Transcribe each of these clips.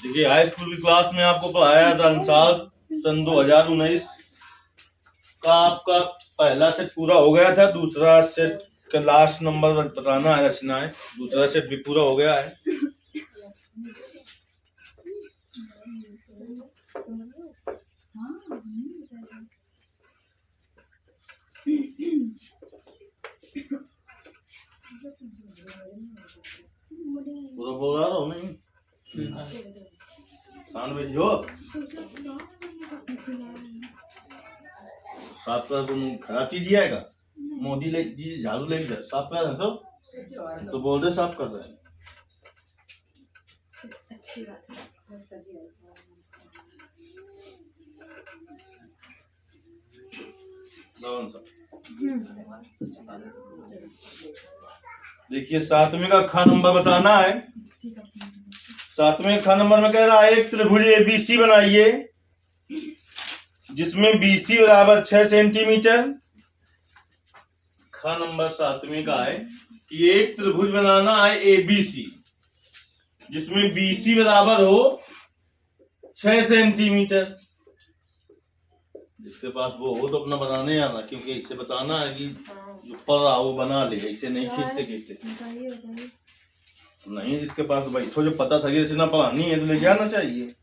देखिए high school की class में आपको पढ़ाया था अनुसार सन 2019 का आपका पहला सेट पूरा हो गया था। दूसरा सेट का लास्ट नंबर बताना है, रचना है। दूसरा सेट भी पूरा हो गया है। पूरा बोल रहा हूँ नहीं शान में जो साफ कर तुम खराब चीज आएगा। मोदी ले झाड़ू ले साफ कर रहे तो बोल दे साफ कर रहे हैं। अच्छी बात है। देखिए सातवें का खा नंबर बताना है। सातवें खा नंबर में कह रहा है एक त्रिभुज एबीसी बनाइए जिसमें बीसी बराबर 6 सेंटीमीटर। खा नंबर सातवें का है कि एक त्रिभुज बनाना है एबीसी जिसमें बीसी बराबर हो 6 सेंटीमीटर। जिसके पास वो हो तो अपना बनाने आना, क्योंकि इसे बताना है कि जो पढ़ रहा वो बना ले, इसे नहीं खींचते नहीं। जिसके पास बैठो जो पता था कि रचना पढ़ानी है तो लेके आना चाहिए।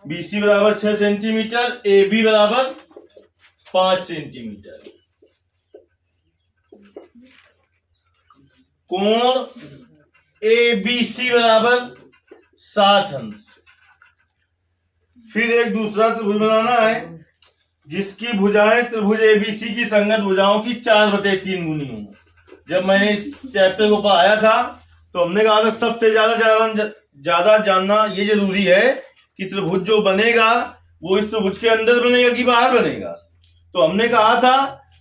बीसी बराबर 6 सेंटीमीटर, ए बी बराबर 5 सेंटीमीटर। कोण ए बी सी बराबर 60 अंश। फिर एक दूसरा त्रिभुज बनाना है जिसकी भुजाएं त्रिभुज एबीसी की संगत भुजाओं की 4/3 गुनी हो। जब मैंने इस चैप्टर को पढ़ाया था तो हमने कहा था सबसे ज्यादा जानना ये जरूरी है कि त्रिभुज जो बनेगा वो इस त्रिभुज के अंदर बनेगा कि बाहर बनेगा। तो हमने कहा था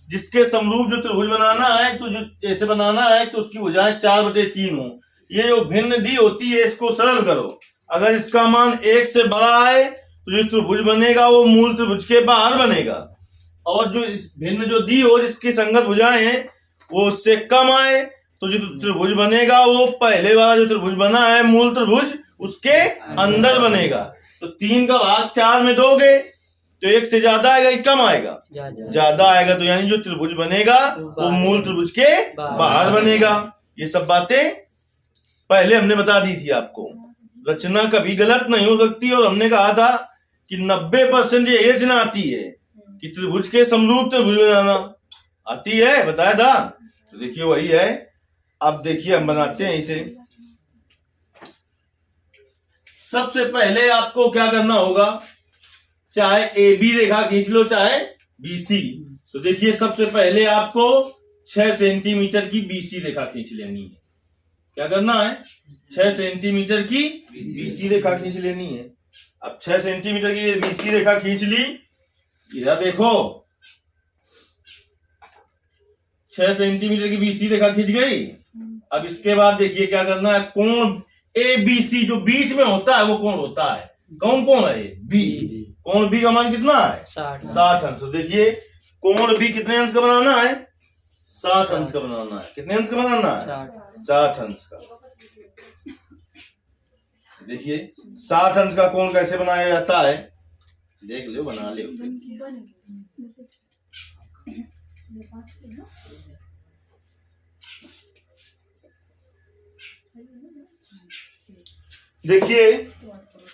जिसके समरूप जो त्रिभुज बनाना है तो जो जैसे बनाना है तो उसकी भुजाएं 4/3 हो। ये जो भिन्न दी होती है इसको सरल करो। अगर इसका मान 1 से बड़ा है तो जो त्रिभुज बनेगा वो मूल त्रिभुज के बाहर बनेगा, और जो इस भिन्न जो दी हो जिसकी संगत भुजाएं हैं वो उससे कम आए तो जो त्रिभुज बनेगा वो पहले वाला जो त्रिभुज बना है मूल त्रिभुज उसके अंदर बनेगा। तो 3 का भाग 4 में दोगे तो 1 से ज्यादा आएगा कि कम आएगा? ज्यादा आएगा। तो यानी जो त्रिभुज बनेगा वो मूल त्रिभुज के बाहर बनेगा। ये सब बातें पहले हमने बता दी थी आपको। रचना कभी गलत नहीं हो सकती, और हमने कहा था कि 90% ये रचना आती है कि त्रिभुज के समरूप त्रिभुज बनाना आती है, बताया था। तो देखिए वही है। अब देखिए हम बनाते हैं इसे। सबसे पहले आपको क्या करना होगा, चाहे ए बी रेखा खींच लो चाहे बीसी। तो देखिए सबसे पहले आपको 6 सेंटीमीटर की बीसी रेखा खींच लेनी है। क्या करना है? 6 सेंटीमीटर की बीसी रेखा खींच लेनी है। अब 6 सेंटीमीटर की बीसी रेखा खींच ली। इधर देखो 6 सेंटीमीटर की बीसी रेखा खींच गई। अब इसके बाद देखिए क्या करना है, कोण ए बी सी जो बीच में होता है वो कोण होता है। कौन कोण है? बी। कोण बी का मान कितना है? 60 अंश। देखिए कोण बी कितने अंश का बनाना है? 60 अंश का बनाना है। कितने अंश का बनाना है? 60 अंश का। देखिए 60 अंश का कोण कैसे बनाया जाता है, देख लो, बना ले। देखिए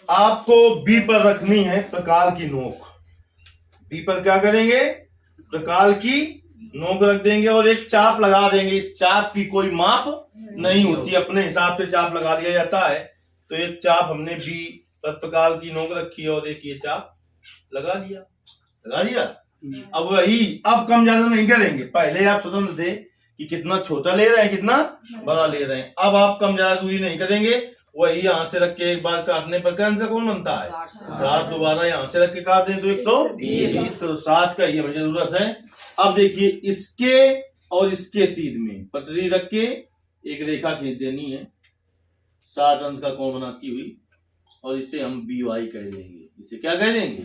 आपको बी पर रखनी है प्रकाल की नोक। बी पर क्या करेंगे? प्रकाल की नोक रख देंगे और एक चाप लगा देंगे। इस चाप की कोई माप नहीं होती, अपने हिसाब से चाप लगा दिया जाता है। तो एक चाप हमने बी पर प्रकाल की नोक रखी और एक ये चाप लगा दिया। अब वही, अब कम ज्यादा नहीं करेंगे। पहले आप स्वतंत्र थे कि कितना छोटा ले रहे हैं कितना बड़ा ले रहे हैं। अब आप कम ज्यादा दूरी नहीं करेंगे। वही यहाँ से रख के एक बार काटने पर कौन सा कोण बनता है? 7। दोबारा यहाँ से रख के काट दें तो 120। तो 7 का ये हमें जरूरत है। अब देखिए इसके और इसके सीध में पटरी रख के एक रेखा खींच देनी है 60 अंश का कोण बनाती हुई, और इसे हम बी वाई कह देंगे। इसे क्या कह देंगे?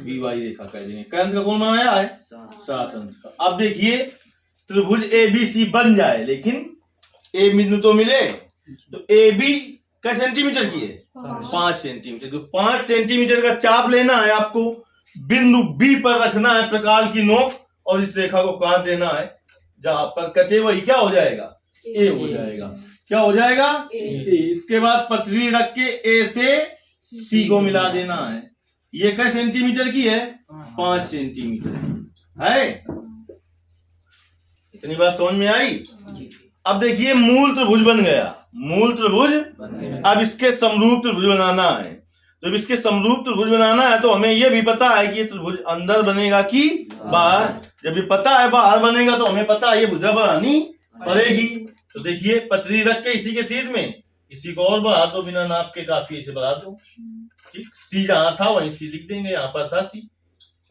बी वाई रेखा कह देंगे। क्या अंश का कोण बनाया है? 60 अंश का। अब देखिए त्रिभुज एबीसी बन जाए, लेकिन ए बिंदु तो मिले, तो ए बी क्या सेंटीमीटर की है 5 सेंटीमीटर। तो 5 सेंटीमीटर का चाप लेना है आपको, बिंदु बी पर रखना है प्रकाल की नोक और इस रेखा को काट देना है। जहां पर कटे वही क्या हो जाएगा ए हो जाएगा। क्या हो जाएगा ए। इसके बाद पटरी रख के ए से सी को मिला देना है। ये क्या सेंटीमीटर की है 5 सेंटीमीटर है। इतनी बात समझ में आई। अब देखिए मूल त्रिभुज बन गया, मूल त्रिभुज। अब इसके समरूप त्रिभुज बनाना है। जब इसके समरूप त्रिभुज बनाना है तो हमें यह भी पता है कि ये त्रिभुज अंदर बनेगा कि बाहर। जब ये पता है बाहर बनेगा तो हमें पता है ये भुजा बनानी पड़ेगी। तो देखिए पटरी रख के इसी के सीध में इसी को और बढ़ा दो, बिना नाप के काफी इसे बढ़ा दो। ठीक, सी जहां था वहीं सी लिख देंगे, यहाँ पर था सी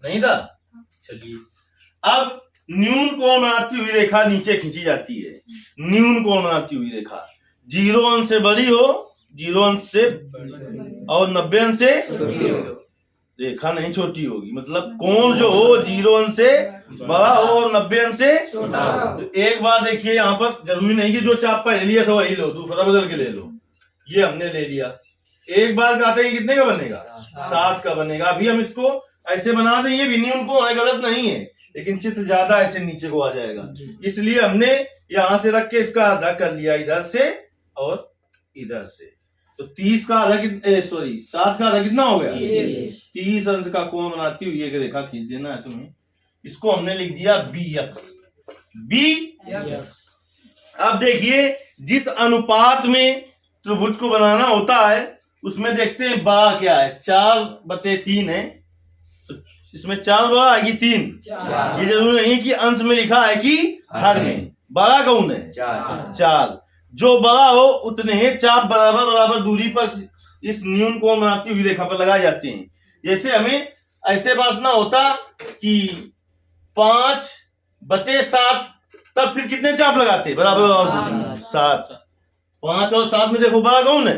नहीं था। चलिए अब न्यून कोण बनाती हुई रेखा नीचे खींची जाती है। न्यून कोण बनाती हुई रेखा 0 अंश से बड़ी हो, 0 अंश से और 90 अंश से रेखा नहीं छोटी होगी। मतलब कोण जो हो 0 अंश से बड़ा हो और 90 अंश से छोटा। तो एक बार देखिए यहाँ पर जरूरी नहीं कि जो चाप पहले लिया था वही लो, दूसरा बदल के ले लो। ये हमने ले लिया, एक बार काटे हैं कितने का बनेगा 7 का बनेगा। अभी हम इसको ऐसे बना दें, ये भी न्यून कोण है, गलत नहीं है, लेकिन चित्र ज्यादा ऐसे नीचे को आ जाएगा, इसलिए हमने यहां से रख के इसका आधा कर लिया इधर से और इधर से। तो 30 का आधा 7 का आधा कितना हो गया 30 अंश का कोण बनाती हुई एक रेखा खींच देना है तुम्हें। इसको हमने लिख दिया बी एक्स। अब देखिए जिस अनुपात में त्रिभुज को बनाना होता है उसमें देखते हैं बड़ा क्या है, 4/3 है। इसमें 4 बड़ा है कि 3, ये जरूरी नहीं कि अंश में लिखा है कि हर में। बड़ा कौन है 4। जो बड़ा हो उतने ही चाप बराबर बराबर दूरी पर इस न्यून कोण बनाती हुई रेखा पर लगाए जाते हैं। जैसे हमें ऐसे बांटना होता कि 5/7, तब फिर कितने चाप लगाते बराबर बराबर 7। 5 और 7 में देखो बड़ा कौन है,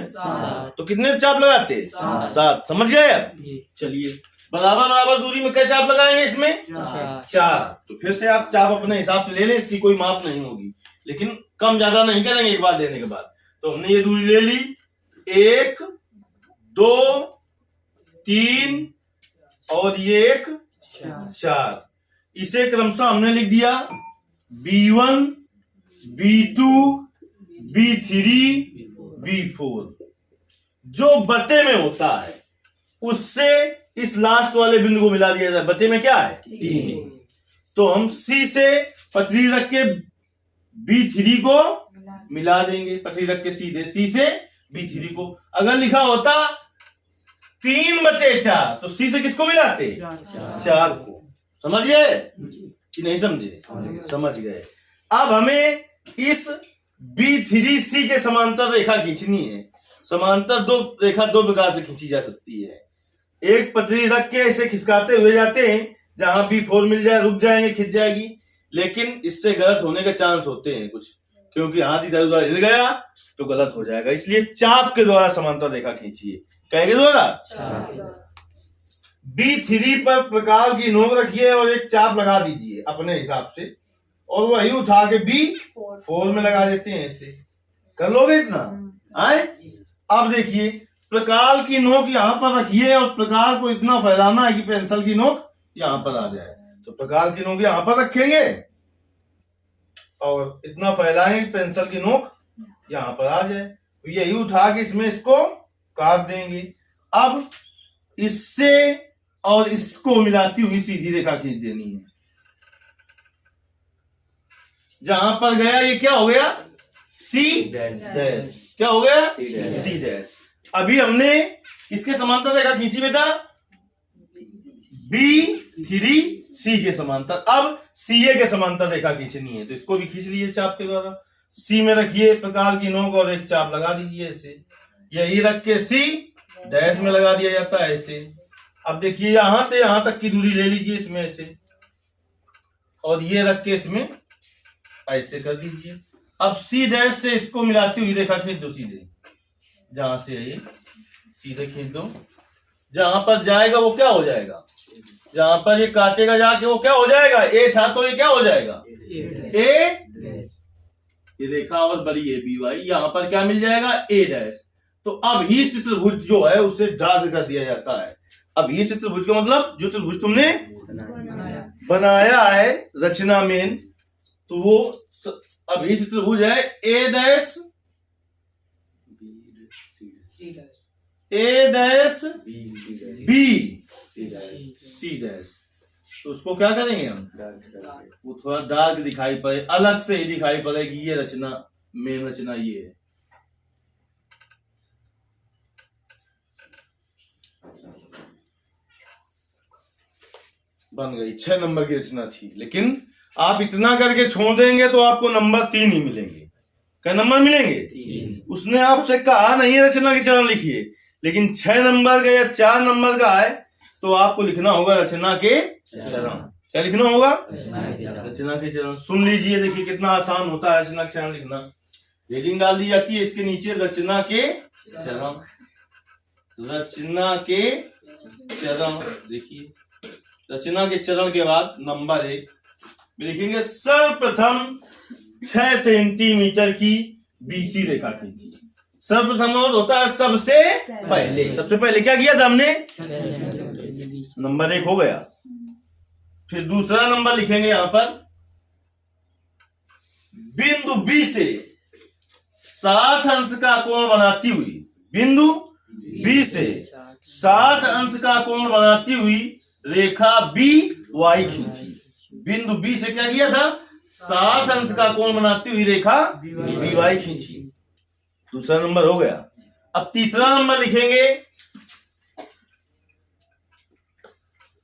तो कितने चाप लगाते 7। समझ गए अब। चलिए बराबर बराबर दूरी में क्या चाप लगाएंगे इसमें 4। तो फिर से आप चाप अपने हिसाब से ले लें, इसकी कोई माप नहीं होगी, लेकिन कम ज्यादा नहीं करेंगे एक बार लेने के बाद। तो हमने ये दूरी ले ली 1 2 3 और ये 1 4। इसे क्रमशः हमने लिख दिया B1 B2 B3 B4। जो बटे में होता है उससे इस लास्ट वाले बिंदु को मिला दिया जाए। बटे में क्या है 3। तो हम C से पटरी रख के B3 को मिला देंगे, पटरी रख के सीधे C से B3 को। अगर लिखा होता 3/4 तो C से किसको मिलाते 4 को। समझ गए कि नहीं समझे? समझ गए। अब हमें इस B3C के समांतर रेखा खींचनी है। समांतर रेखा दो प्रकार से खींची जा सकती है। एक पटरी रख के इसे खिसकाते हुए जाते हैं, जहां B4 मिल जाए रुक जाएंगे, खिंच जाएगी। लेकिन इससे गलत होने के चांस होते हैं कुछ, क्योंकि हाथ इधर उधर हिल गया तो गलत हो जाएगा। इसलिए चाप के द्वारा समांतर रेखा खींचिए। कहेंगे द्वारा B3 पर प्रकाल की नोक रखिए और एक चाप लगा दीजिए अपने हिसाब से, और वही उठा के B4 में लगा देते हैं। ऐसे कर लोगे इतना आए। अब देखिए प्रकाल की नोक यहां पर रखिए और प्रकाल को इतना फैलाना है कि पेंसिल की नोक यहां पर आ जाए। तो प्रकाल की नोक यहां पर रखेंगे और इतना फैलाएंगे कि पेंसिल की नोक यहां पर आ जाए। तो यही उठा के इसमें इसको काट देंगे। अब इससे और इसको मिलाती हुई सीधी रेखा खींच देनी है। जहां पर गया ये क्या हो गया C डैश। क्या हो गया C डैश। अभी हमने इसके समांतर रेखा खींची बेटा B3C के समांतर। अब CA के समांतर रेखा खींचनी है, तो इसको भी खींच लीजिए चाप के द्वारा। C में रखिए प्रकाल की नोक और एक चाप लगा दीजिए ऐसे। यही रख के C डैश में लगा दिया जाता है ऐसे। अब देखिए यहां से यहां तक की दूरी ले लीजिए इसमें ऐसे, और ये रख के इसमें ऐसे कर दीजिए। अब C डैश से इसको मिलाती हुई रेखा खींच दो सीधे, जहां से ये सीधे खींच दो। जहां पर जाएगा वो क्या हो जाएगा, जहां पर ये काटेगा जाके वो क्या हो जाएगा, A था तो ये क्या हो जाएगा A। ये रेखा और बड़ी ए बी वाई, यहाँ पर क्या मिल जाएगा ए डैश। तो अभीष्ट त्रिभुज जो है उसे ड्रा कर दिया जाता है। अभीष्ट त्रिभुज का मतलब जो त्रिभुज तुमने बनाया है रचना में, तो वो अभीष्ट त्रिभुज है ए डैश बी सी डैश। तो उसको क्या करेंगे हम, वो थोड़ा डार्क दिखाई पड़े, अलग से ही दिखाई पड़े कि ये रचना मेन रचना ये है। बन गई 6 नंबर की रचना थी, लेकिन आप इतना करके छोड़ देंगे तो आपको नंबर 3 ही मिलेंगे। क्या नंबर मिलेंगे? उसने आपसे कहा नहीं है रचना के चरण लिखिए, लेकिन 6 नंबर का या 4 नंबर का है तो आपको लिखना होगा रचना के चरण। क्या लिखना होगा? रचना के चरण। सुन लीजिए, देखिए कितना आसान होता है रचना के चरण लिखना। हेडिंग डाल दी जाती है इसके नीचे रचना के चरण। रचना के चरण, देखिए रचना के चरण के बाद नंबर 1 लिखेंगे सर्वप्रथम 6 सेंटीमीटर की बीसी रेखा खींची। सर्वप्रथम और होता है सबसे पहले। सबसे पहले क्या किया था हमने? नंबर 1 हो गया। फिर दूसरा नंबर लिखेंगे यहां पर, बिंदु बी से 60 अंश का कोण बनाती हुई, बिंदु बी से 60 अंश का कोण बनाती हुई रेखा बी वाई खींची। बिंदु बी से क्या किया था? 60 अंश का कोण बनाती हुई रेखा बी वाई खींची। दूसरा नंबर हो गया। अब तीसरा नंबर लिखेंगे,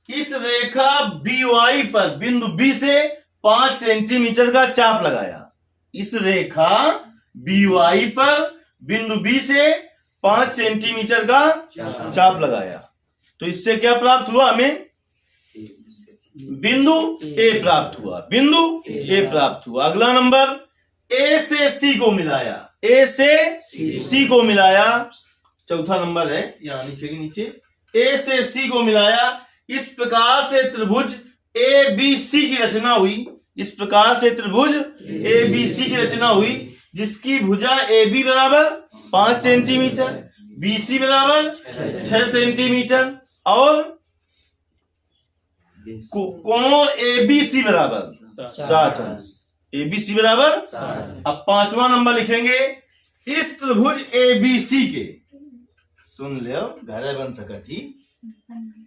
इस रेखा बी वाई पर बिंदु बी से 5 सेंटीमीटर का चाप लगाया। इस रेखा बी वाई पर बिंदु बी से 5 सेंटीमीटर का चाप लगाया। तो इससे क्या प्राप्त हुआ? हमें बिंदु ए प्राप्त हुआ। बिंदु ए प्राप्त हुआ। अगला नंबर, ए से सी को मिलाया। ए से सी को मिलाया। चौथा नंबर है, यहां लिखेंगे नीचे, ए से सी को मिलाया। इस प्रकार से त्रिभुज ए बी सी की रचना हुई। इस प्रकार से त्रिभुज ए बी सी की रचना हुई, जिसकी भुजा ए बी बराबर 5 सेंटीमीटर, बी सी बराबर 6 सेंटीमीटर और कोण ए बी सी बराबर 60 अंश। ए बी सी बराबर। अब 5वां नंबर लिखेंगे, इस त्रिभुज ए बी सी के, सुन लो घर बन सका थी,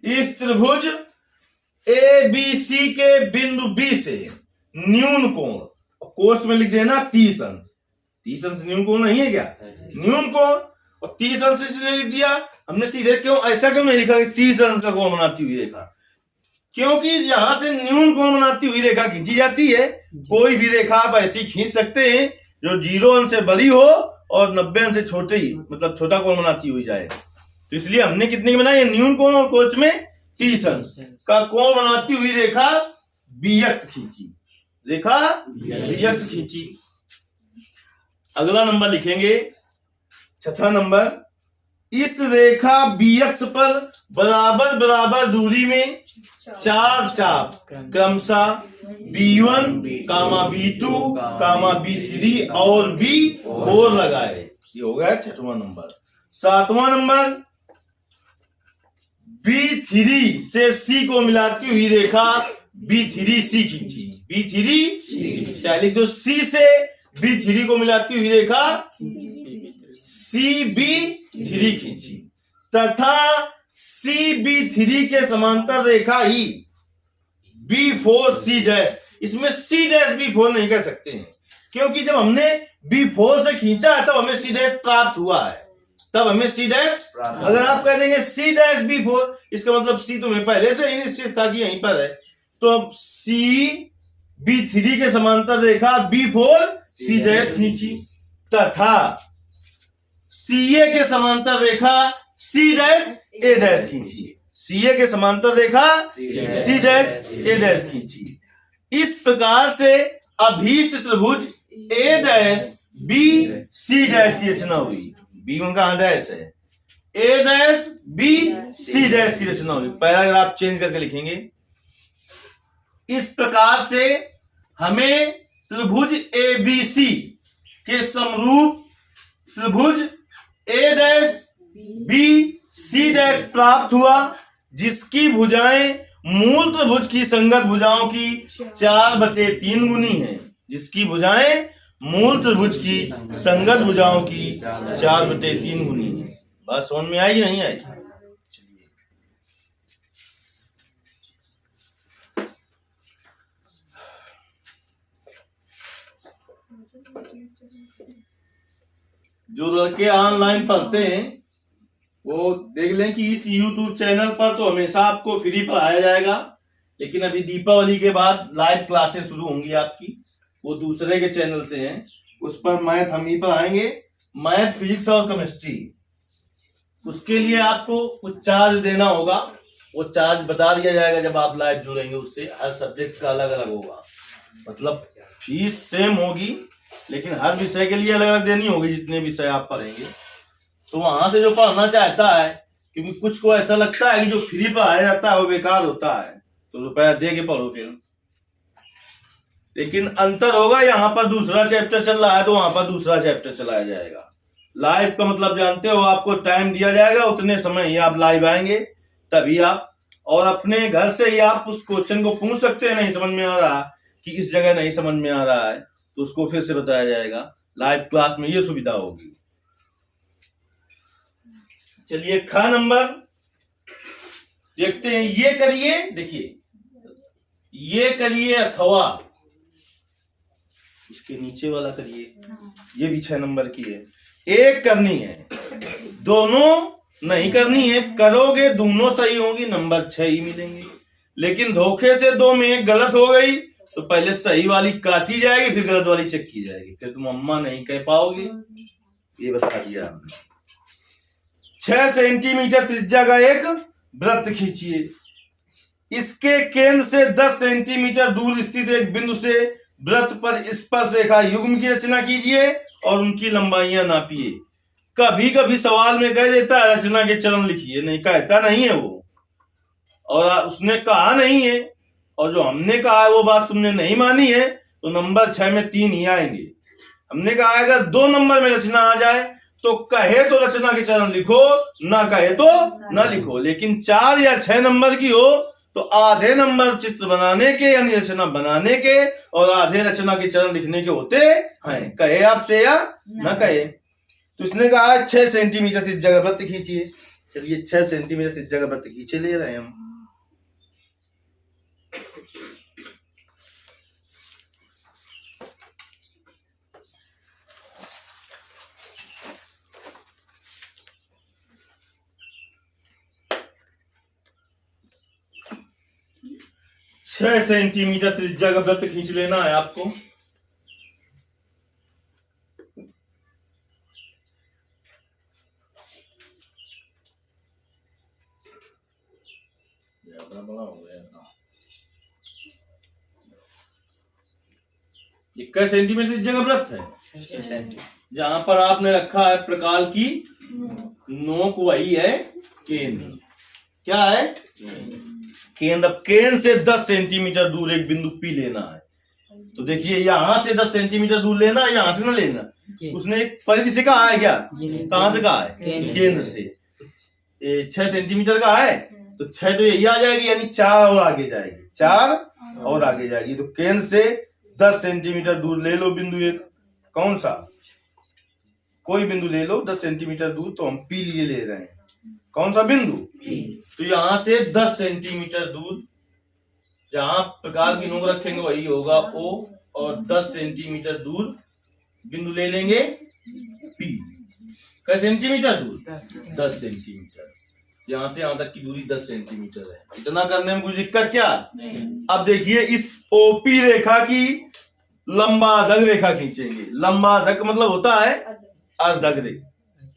इस त्रिभुज ए बी सी के बिंदु बी से न्यून कोण, कोष्ठ में लिख देना 30 अंश। 30 अंश न्यून कोण नहीं है क्या? न्यून कोण। और 30 अंश इसलिए लिख दिया हमने सीधे, क्यों ऐसा क्यों नहीं लिखा कि 30 अंश का कोण बनाती हुई रेखा? क्योंकि यहां से न्यून कोण बनाती हुई रेखा खींची जाती है। कोई भी रेखा आप ऐसी खींच सकते हैं जो 0 अंश से बड़ी हो और 90 अंश से छोटे ही, मतलब छोटा कोण बनाती हुई जाए। तो इसलिए हमने कितने की बनाई? न्यून कोण और कोष्ठ में 30 अंश का कोण बनाती हुई रेखा बीएक्स खींची। रेखा बीएक्स खींची। अगला नंबर लिखेंगे, छठा नंबर, इस रेखा बीएक्स पर बराबर बराबर दूरी में 4 चाप क्रमशः B1, B2, B3 और B4 लगाए। ये हो गया 6वां नंबर। 7वां नंबर, B3 से C को मिलाती हुई रेखा B3C खींची। B3 क्या लिख दो? C से B3 को मिलाती हुई रेखा CB3 खींची तथा CB3 के समांतर रेखा ही B4C डैश। इसमें C डैश B4 नहीं कह सकते हैं, क्योंकि जब हमने B4 से खींचा है तब हमें C डैश प्राप्त हुआ है। तब हमें C डैश, अगर आप कह देंगे C डैश B4, इसका मतलब C तुम्हें पहले से ही निश्चित था कि यहीं पर है। तो अब CB3 के समांतर रेखा B4C डैश खींची तथा CA के समांतर रेखा C डैश A डैश खींची। CA के समांतर रेखा C डैश A डैश खींची। इस प्रकार से अभीष्ट त्रिभुज A dash B C dash की रचना हुई। B1 का डैश है, A dash B C dash की रचना हुई। पैराग्राफ चेंज करके लिखेंगे, इस प्रकार से हमें त्रिभुज ABC के समरूप त्रिभुज ए डैश बी सी डैश प्राप्त हुआ, जिसकी भुजाएं मूल त्रिभुज की संगत भुजाओं की 4/3 गुनी है। जिसकी भुजाएं मूल त्रिभुज की संगत भुजाओं की 4/3 गुनी है। बात समझ में आई नहीं आई? जो लड़के ऑनलाइन पढ़ते हैं वो देख लें कि इस YouTube चैनल पर तो हमेशा आपको फ्री पढ़ाया जाएगा, लेकिन अभी दीपावली के बाद लाइव क्लासेस शुरू होंगी आपकी, वो दूसरे के चैनल से हैं। उस पर मैथ हम ही पढ़ाएंगे, मैथ, फिजिक्स और केमिस्ट्री। उसके लिए आपको कुछ चार्ज देना होगा, वो चार्ज बता दिया जाएगा जब आप लाइव जुड़ेंगे। उससे हर सब्जेक्ट का अलग अलग होगा, मतलब फीस सेम होगी लेकिन हर विषय के लिए अलग अलग देनी होगी जितने विषय आप पढ़ेंगे। तो वहां से जो पढ़ना चाहता है, क्योंकि कुछ को ऐसा लगता है कि जो फ्री पढ़ाया जाता है वो बेकार होता है, तो रुपया दे के पढ़ो फिर। लेकिन अंतर होगा, यहाँ पर दूसरा चैप्टर चल रहा है तो वहां पर दूसरा चैप्टर चलाया जाएगा। लाइव का मतलब जानते हो, आपको टाइम दिया जाएगा, उतने समय ही आप लाइव आएंगे तभी आप, और अपने घर से ही आप उस क्वेश्चन को पूछ सकते हैं। नहीं समझ में आ रहा कि इस जगह नहीं समझ में आ रहा है तो उसको फिर से बताया जाएगा। लाइव क्लास में ये सुविधा होगी। चलिए ख नंबर देखते हैं। ये करिए, देखिए ये करिए अथवा इसके नीचे वाला करिए, ये भी 6 नंबर की है। एक करनी है, दोनों नहीं करनी है। करोगे दोनों सही होंगी, नंबर 6 ही मिलेंगे। लेकिन धोखे से 2 में एक गलत हो गई तो पहले सही वाली काटी जाएगी, फिर गलत वाली चेक की जाएगी, फिर तुम अम्मा नहीं कह पाओगे। ये बता दिया हमने। 6 सेंटीमीटर त्रिज्या का एक वृत्त खींचिए। इसके केंद्र से 10 सेंटीमीटर दूर स्थित एक बिंदु से वृत्त पर स्पर्श रेखा युग्म की रचना कीजिए और उनकी लंबाइयां नापिए। कभी कभी सवाल में कह देता है रचना के चरण लिखिए, नहीं कहता नहीं है वो, और उसने कहा नहीं है, और जो हमने कहा है वो बात तुमने नहीं मानी है, तो नंबर 6 में 3 ही आएंगे। हमने कहा अगर 2 नंबर में रचना आ जाए तो कहे तो रचना के चरण लिखो, ना कहे तो ना लिखो। लेकिन 4 या 6 नंबर की हो तो आधे नंबर चित्र बनाने के यानी रचना बनाने के और आधे रचना के चरण लिखने के होते हैं, कहे आपसे या ना कहे। तो इसने कहा 6 सेंटीमीटर त्रिज्या का वृत्त खींचिए। चलिए 6 सेंटीमीटर त्रिज्या का वृत्त खींचे ले रहे हैं हम। छह सेंटीमीटर त्रिज्या का वृत्त खींच लेना है आपको। ज्यादा बड़ा हो गया। 21 सेंटीमीटर त्रिज्या का वृत्त है, जहां पर आपने रखा है प्रकाल की नोक, वही है केंद्र। क्या है? केंद्र। केंद्र से 10 सेंटीमीटर दूर एक बिंदु P लेना है। तो देखिए यहां से 10 सेंटीमीटर दूर लेना है, यहां से ना लेना। उसने एक परिधि से कहा है, क्या कहां से कहा है? केंद्र से। 6 सेंटीमीटर का है तो 6 तो यही आ जाएगी, यानी 4 और आगे जाएगी, 4 और आगे जाएगी। तो केंद्र से 10 सेंटीमीटर दूर ले लो बिंदु एक। कौन सा? कोई बिंदु ले लो 10 सेंटीमीटर दूर, तो हम P लिए ले रहे हैं। कौन सा बिंदु? तो यहां से 10 सेंटीमीटर दूर जहां प्रकाल की नोक रखेंगे वही होगा O, और 10 सेंटीमीटर दूर बिंदु ले लेंगे P। कै सेंटीमीटर दूर? 10 सेंटीमीटर। यहां से यहां तक की दूरी 10 सेंटीमीटर है। इतना करने में कोई दिक्कत क्या? अब देखिए इस OP रेखा की लंबाधक रेखा खींचेंगे। लंबाधक मतलब होता है अर्धक रेखा।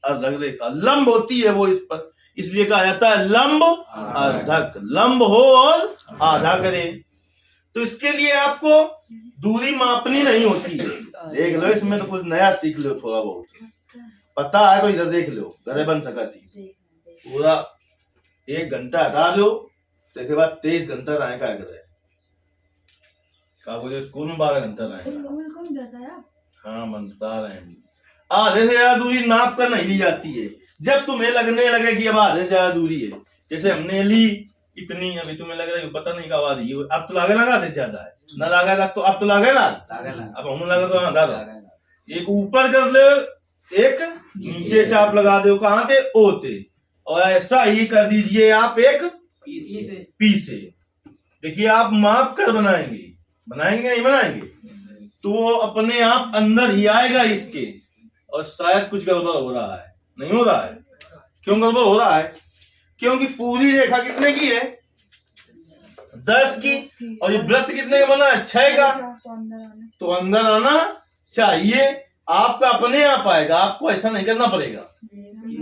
अर्धक रेखा लंब होती है वो इस पर, इसलिए कहा जाता है लंब अर्धक। लंब हो और आधा करे। तो इसके लिए आपको दूरी मापनी नहीं होती है। देख लो, इसमें तो कुछ नया सीख लो, थोड़ा बहुत पता है तो इधर देख लो, घरे बन सका थी। पूरा 1 घंटा हटा दो, उसके बाद 23 घंटा रहे क्या करे। क्या बोले? स्कूल में 12 घंटा रहेगा। स्कूल कौन जाता है? हाँ बता रहे हैं, आधे से ज्यादा दूरी नाप कर नहीं ली जाती है। जब तुम्हें लगने लगे कि अब आधे से ज्यादा दूरी है, जैसे हमने ली इतनी, अभी तुम्हें लग रहा है पता नहीं कब आ रही है, अब तो लागे लगा आधे ज्यादा है ना, लागेगा तो अब तो लागेगा, अब हम लगा तो आधा एक ऊपर कर ले, एक नीचे चाप लगा दो, कहाँ थे ओते, और ऐसा ही कर दीजिए आप एक पी से। देखिए आप माप कर बनाएंगे, बनाएंगे नहीं बनाएंगे तो वो अपने आप अंदर ही आएगा इसके। और शायद कुछ गड़बड़ हो रहा है, नहीं हो रहा है? क्यों गड़बड़ हो रहा है? क्योंकि पूरी रेखा कितने की है? 10 की, और ये वृत्त कितने का बना है? 6 का, तो अंदर आना चाहिए। आपका अपने आप आएगा, आपको ऐसा नहीं करना पड़ेगा,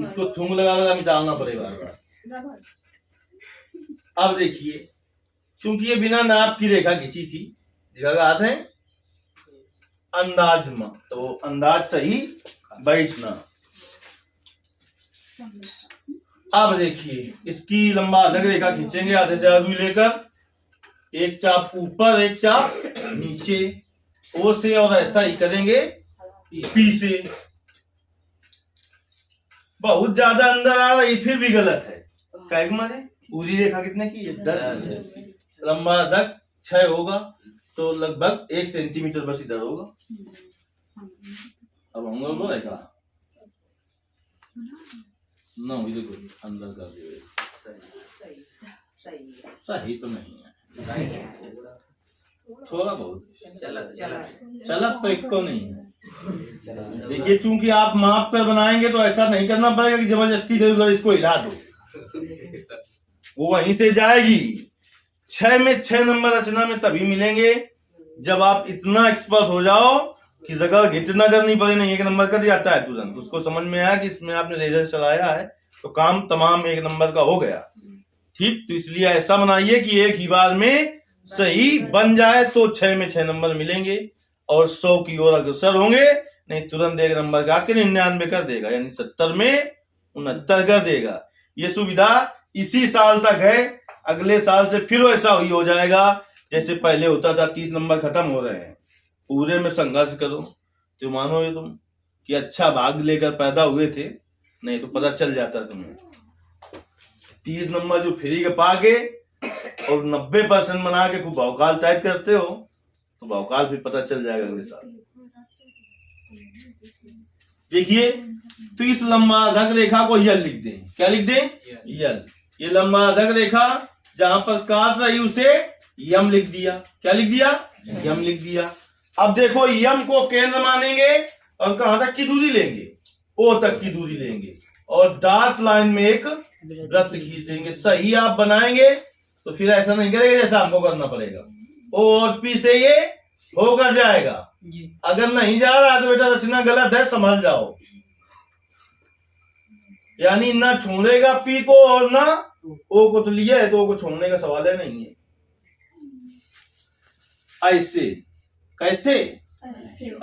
इसको थूम लगा लगा मिटाना पड़ेगा। अब देखिए, चूंकि ये बिना नाप की रेखा खींची थी, जगह है अंदाज में, तो अंदाज सही बैठना। अब देखिए, इसकी लंबा अलग रेखा खींचेंगे आधे से आधे लेकर, एक चाप ऊपर एक चाप नीचे, ओ से, और ऐसा ही करेंगे पी से। बहुत ज्यादा अंदर आ रही फिर भी गलत है, क्या मारे? पूरी रेखा कितने की है? 10। लंबा तक 6 होगा, तो लगभग 1 सेंटीमीटर बस इधर होगा। अब हम लोग बोलेगा ना, देखो अंदर कर दिए, सही तो नहीं है, थोड़ा बहुत चलत तो एक को नहीं है। देखिए, चूंकि आप माप कर बनाएंगे तो ऐसा नहीं करना पड़ेगा कि जबरदस्ती दे दो इसको हिला दो, वो वहीं से जाएगी। 6 में 6 नंबर रचना में तभी मिलेंगे जब आप इतना एक्सपर्ट हो जाओ कि जगह घिटना करनी पड़े, नहीं 1 नंबर कर जाता है तुरंत। उसको समझ में आया कि इसमें आपने लेजर चलाया है तो काम तमाम 1 नंबर का हो गया। ठीक, तो इसलिए ऐसा बनाइए कि एक ही बार में सही बन जाए, तो 6 में 6 नंबर मिलेंगे और 100 की ओर अग्रसर होंगे। नहीं तुरंत 1 नंबर काट के 99 कर देगा, यानी 70 में 69 कर देगा। ये सुविधा इसी साल तक है, अगले साल से फिर वैसा ही हो जाएगा जैसे पहले होता था। 30 नंबर खत्म हो रहे हैं, पूरे में संघर्ष करो तो मानोगे तुम कि अच्छा भाग लेकर पैदा हुए थे, नहीं तो पता चल जाता तुम्हें। 30 नंबर जो फ्री के पाके और 90% बना के खूब भौकाल टाइट करते हो, तो भौकाल फिर पता चल जाएगा अगले साल। देखिए, तो इस लंबाधक रेखा को यल लिख दें। क्या लिख दें? यल। ये लंबाधक रेखा जहां पर काट रही उसे यम लिख दिया। क्या लिख दिया? यम लिख दिया। अब देखो, यम को केंद्र मानेंगे और कहां तक की दूरी लेंगे? ओ तक की दूरी लेंगे, और डार्क लाइन में एक वृत्त खींच देंगे। सही आप बनाएंगे तो फिर ऐसा नहीं करेंगे जैसा हमको करना पड़ेगा। ओ और पी से ये होकर जाएगा। अगर नहीं जा रहा तो बेटा रचना गलत है, समझ जाओ। यानी ना छोड़ेगा पी को और ना ओ को, तो लिया है तो ओ को छोड़ने का सवाल है नहीं है। ऐसे कैसे?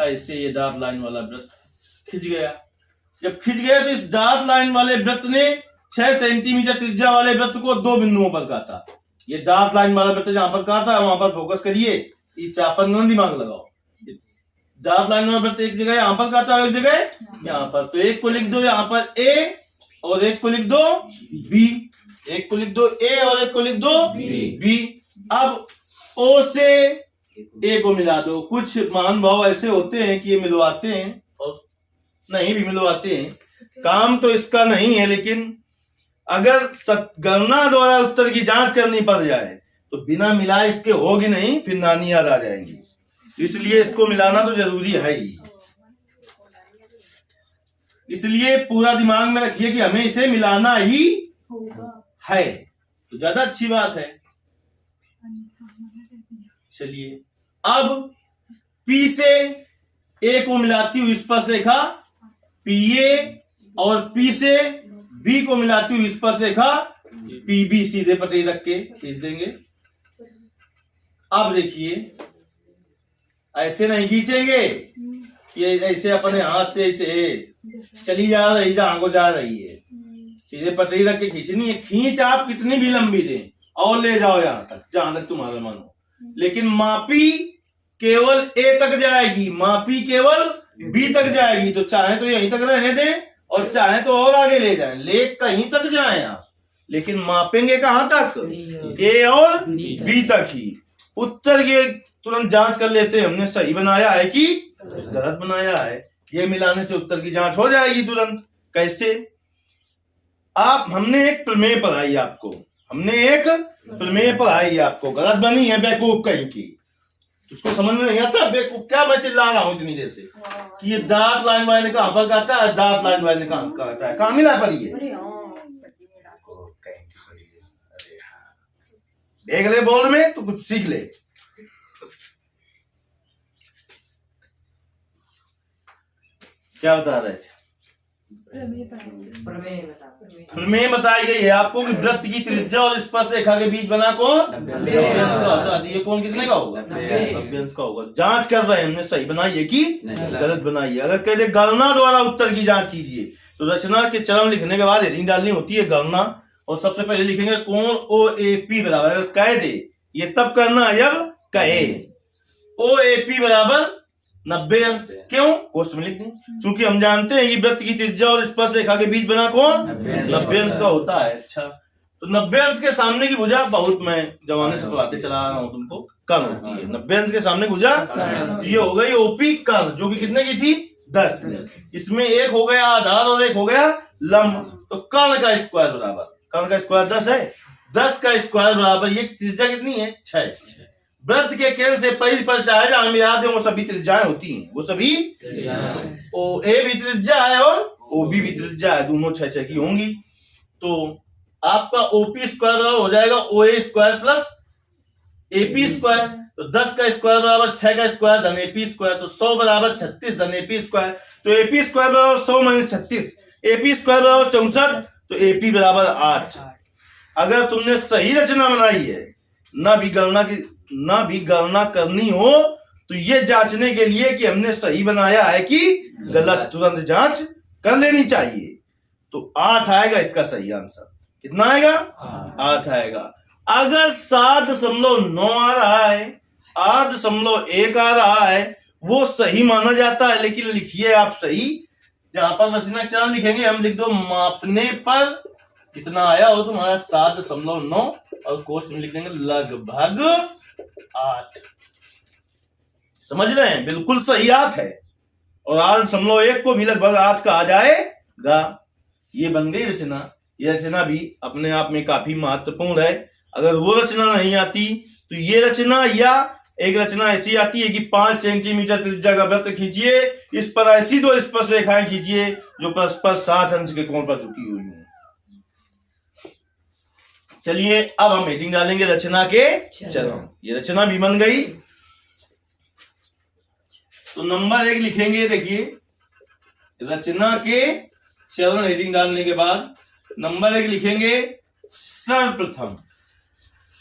ऐसे ये डार्क लाइन वाला वृत्त खिंच गया। जब खिंच गया तो इस डार्क लाइन वाले वृत्त ने 6 सेंटीमीटर त्रिज्या वाले वृत्त को 2 बिंदुओं पर काटा। ये डार्क लाइन वाला वृत्त जहां पर काटा है वहां पर फोकस करिए, ये चापन में दिमाग लगाओ। डार्क लाइन वाला वृत्त एक जगह यहां पर काटा है, एक जगह यहां पर, तो एक को लिख दो यहां पर ए और एक को लिख दो बी। एक को लिख दो ए और एक को लिख दो बी। अब ओ से ए को मिला दो। कुछ महानुभाव ऐसे होते हैं कि ये मिलवाते हैं और नहीं भी मिलवाते हैं, काम तो इसका नहीं है, लेकिन अगर गणना द्वारा उत्तर की जांच करनी पड़ जाए तो बिना मिलाए इसके होगी नहीं, फिर नानी याद आ जाएंगी। इसलिए इसको मिलाना तो जरूरी है ही। इसलिए पूरा दिमाग में रखिए कि हमें इसे मिलाना ही है, तो ज्यादा अच्छी बात है। चलिए, अब पी से ए को मिलाती हुई स्पर्श रेखा पीए और पी से बी को मिलाती हुई स्पर्श रेखा पीबी सीधे पटरी रख के खींच देंगे। अब देखिए, ऐसे नहीं खींचेंगे कि ऐसे अपने हाथ से ऐसे चली जा रही जहां को जा रही है, सीधे पटरी रख के खींचनी है। खींच आप कितनी भी लंबी दें और ले जाओ यहां तक जहां तक तुम्हारा मन हो, लेकिन मापी केवल ए तक जाएगी। मापी केवल बी तक जाएगी तो चाहे तो यहीं तक रहने दें और चाहे तो और आगे ले जाएं, ले कहीं तक जाएं आप, लेकिन मापेंगे कहां तक, ए और बी तक ही। उत्तर ये तुरंत जांच कर लेते हैं हमने सही बनाया है कि गलत बनाया है। ये मिलाने से उत्तर की जांच हो जाएगी तुरंत। कैसे? हमने एक प्रमेय पढ़ाई आपको, गलत बनी है बेवकूफ कहीं की, उसको समझ में नहीं आता। बेवकूफ क्या मैं चिल्ला रहा हूं इतनी देर से कि ये दांत लाइन वाले ने कहां पर काटा है, दांत लाइन वाले ने कहां काटा है, कहां मिला पर ये देख ले बोर्ड में तो कुछ सीख ले। क्या बता रहे थे? प्रमेय बताई गई है आपको कि वृत्त की त्रिज्या और स्पर्श रेखा के बीच बना कौन, ये कौन कितने का होगा, 90 का होगा। जांच कर रहे हैं हमने सही बनाई है कि गलत बनाई है। अगर कहते गणना द्वारा उत्तर की जांच कीजिए तो रचना के चरण लिखने के बाद हेडिंग डालनी होती है गणना, और सबसे पहले लिखेंगे कोण OAP बराबर, अगर कह दे ये तब करना है जब कहे OAP बराबर 90 अंश। क्यों? कोष्ठ में लिख दें, क्योंकि हम जानते हैं कि वृत्त की त्रिज्या और स्पर्श रेखा के बीच बना कौन 90 अंश का होता है। अच्छा, तो 90 अंश के सामने की भुजा, बहुत मैं जमाने से पढ़ाते चला रहा हूं तुमको, कर्ण होती है। 90 अंश के सामने भुजा ये हो गई OP कर्ण, जो कि कितने की थी 10। इसमें एक हो गया आधार और एक हो गया लंब, तो कर्ण का स्क्वायर बराबर, कर्ण का स्क्वायर 10 है, 10 का स्क्वायर बराबर ये त्रिज्या कितनी है 6। वृत्त के केंद्र से परिधि पर चाहे जहां याद है वो सभी त्रिज्याएं होती हैं, वो सभी OA भी त्रिज्या है और OB भी त्रिज्या है, दोनों 6 की होंगी। तो आपका OP स्क्वायर हो जाएगा OA square plus AP square, तो 10 का स्क्वायर बराबर 6 का स्क्वायर धन AP स्क्वायर, तो 100 बराबर 36 धन AP स्क्वायर, तो AP स्क्वायर बराबर 100 माइनस 36, AP स्क्वायर बराबर 64, तो AP बराबर 8। अगर तुमने सही रचना बनाई है, ना भी गणना करनी हो, तो ये जांचने के लिए कि हमने सही बनाया है कि गलत, तुरंत जांच कर लेनी चाहिए। तो 8 आएगा इसका सही आंसर। कितना आएगा? 8 आएगा। अगर 7.9 आ रहा है, 8.1 आ रहा है, वो सही माना जाता है। लेकिन लिखिए आप सही, जहां पर रचना चरण लिखेंगे हम लिख दो मापने पर कितना आया हो तुम्हारा 7.9, और कोष्ठ में लिख देंगे लगभग 8। समझ रहे हैं? बिल्कुल सही 8 है, और 8.1 को भी लगभग 8 कहा जाएगा। ये बन गई रचना। ये रचना भी अपने आप में काफी महत्वपूर्ण है। अगर वो रचना नहीं आती तो ये रचना, या एक रचना ऐसी आती है कि 5 सेंटीमीटर त्रिज्या का वृत्त खींचिए, इस पर ऐसी 2 स्पर्श रेखाएं खींचिए जो परस्पर 60 अंश के कोण पर झुकी हुई हैं। चलिए अब हम हेडिंग डालेंगे रचना के चरण। ये रचना भी बन गई, तो नंबर 1 लिखेंगे। देखिए रचना के चरण हेडिंग डालने के बाद नंबर 1 लिखेंगे सर्वप्रथम।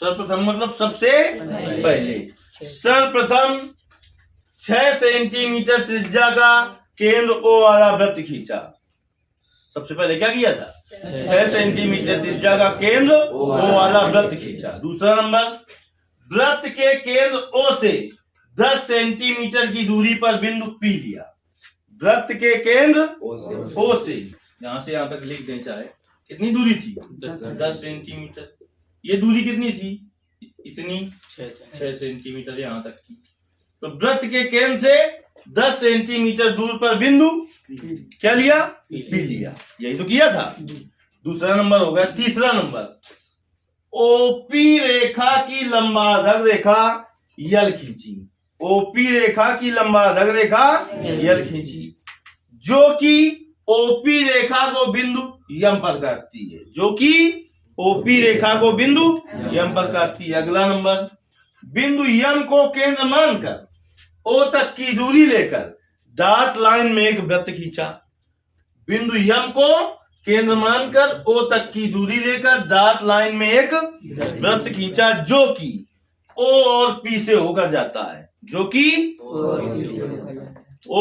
सर्वप्रथम मतलब सबसे पहले। सर्वप्रथम 6 सेंटीमीटर त्रिज्या का केंद्र O वाला वृत्त खींचा। सबसे पहले क्या किया था? 6 सेंटीमीटर त्रिज्या का केंद्र O वाला वृत्त खींचा। दूसरा नंबर, वृत्त के केंद्र O से 10 सेंटीमीटर की दूरी पर बिंदु P लिया। वृत्त के केंद्र O से यहां से यहां तक लिख दें, चाहे कितनी दूरी थी 10 सेंटीमीटर। ये दूरी कितनी थी? इतनी 6 सेंटीमीटर यहां तक की। तो वृत्त के केंद्र से 10 सेंटीमीटर दूर पर बिंदु क्या लिया? P लिया। यही तो किया था। दूसरा नंबर हो गया। तीसरा नंबर, OP रेखा की लंबाधर रेखा यल खींची। OP रेखा की लंबाधर रेखा यल खींची, जो कि OP रेखा को बिंदु यम पर काटती है, जो कि OP रेखा को बिंदु यम पर काटती है। अगला नंबर, बिंदु यम को केंद्र मानकर O तक की दूरी लेकर डॉट लाइन में एक वृत्त खींचा। बिंदु यम को केंद्र मानकर O तक की दूरी लेकर डॉट लाइन में एक वृत्त खींचा, जो कि O और P से होकर जाता है, जो कि O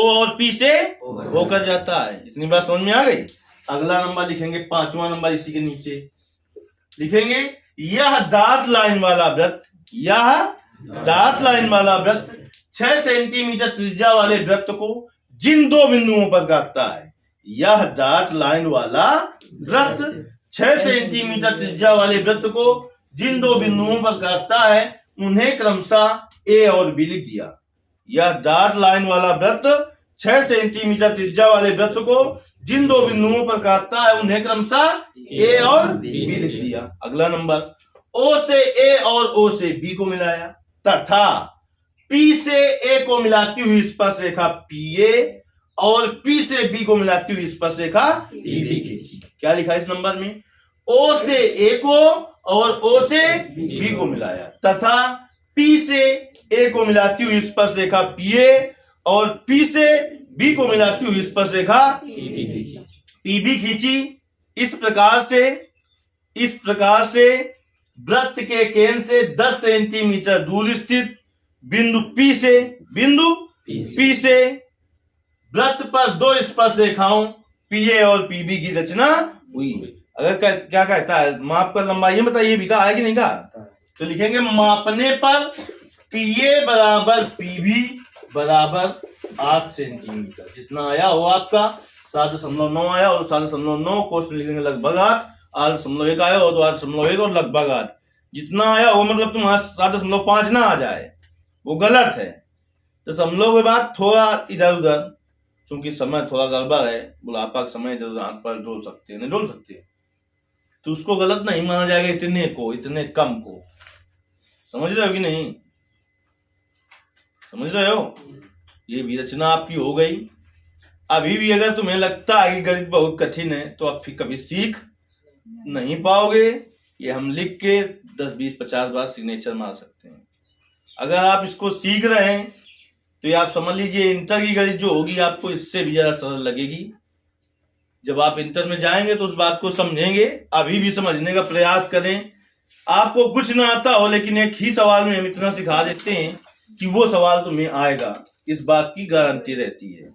और P से होकर जाता है। इतनी बात समझ में आ गई। अगला नंबर लिखेंगे, 5वां नंबर इसी के नीचे लिखेंगे, यह डॉट लाइन वाला वृत्त, यह डॉट लाइन वाला वृत्त 6 सेंटीमीटर त्रिज्या वाले वृत्त को जिन दो बिंदुओं पर काटता है। यह डॉट लाइन वाला वृत्त 6 सेंटीमीटर त्रिज्या वाले वृत्त को जिन दो बिंदुओं पर काटता है उन्हें क्रमशः ए और बी लिख दिया। यह डॉट लाइन वाला वृत्त 6 सेंटीमीटर त्रिज्या वाले वृत्त को जिन दो बिंदुओं पर काटता है उन्हें क्रमशः ए और बी लिख दिया। अगला नंबर, ओ से ए और ओ से बी को मिलाया तथा पी से ए को मिलाती हुई स्पर्श रेखा पी ए और पी से बी को मिलाती हुई स्पर्श रेखा पी बी खींची। क्या लिखा इस नंबर में? ओ से ए को और ओ से बी को मिलाया तथा पी से ए को मिलाती हुई स्पर्श रेखा पी ए और पी से बी को मिलाती हुई स्पर्श रेखा पी बी खींची। इस प्रकार से वृत्त के केंद्र से 10 सेंटीमीटर दूर स्थित बिंदु पी से वृत्त पर दो स्पर्श रेखाओं पी ए और पी बी की रचना हुई। अगर क्या कहता है, माप कर लंबाई बताइए, भी कहा है कि नहीं कहा? तो लिखेंगे मापने पर पी ए बराबर पी बी बराबर 8 सेंटीमीटर। जितना आया हो आपका 7.9 आया और 7.9 क्वेश्चन लिखेंगे लगभग 8, 8.1 आया हो तो 8.1 और लगभग 8। जितना आया हो मतलब तुम्हारा 7.5 ना आ जाए, वो गलत है। तो दशमलव के बाद थोड़ा इधर उधर, क्योंकि समय थोड़ा गड़बड़ है, बुढ़ापा का समय इधर आंख पर डोल सकते हैं, नहीं डोल सकते, तो उसको गलत नहीं माना जाएगा। इतने कम को समझ रहे हो कि नहीं? समझ रहे हो? ये भी रचना आपकी हो गई। अभी भी अगर तुम्हें लगता है कि गणित बहुत कठिन है तो आप फिर कभी सीख नहीं पाओगे। ये हम लिख के 10, 20, 50 बार सिग्नेचर मार सकते हैं। अगर आप इसको सीख रहे हैं तो ये आप समझ लीजिए इंटर की गणित जो होगी आपको इससे भी ज्यादा सरल लगेगी। जब आप इंटर में जाएंगे तो उस बात को समझेंगे। अभी भी समझने का प्रयास करें। आपको कुछ ना आता हो लेकिन एक ही सवाल में हम इतना सिखा देते हैं कि वो सवाल तुम्हें आएगा, इस बात की गारंटी रहती है।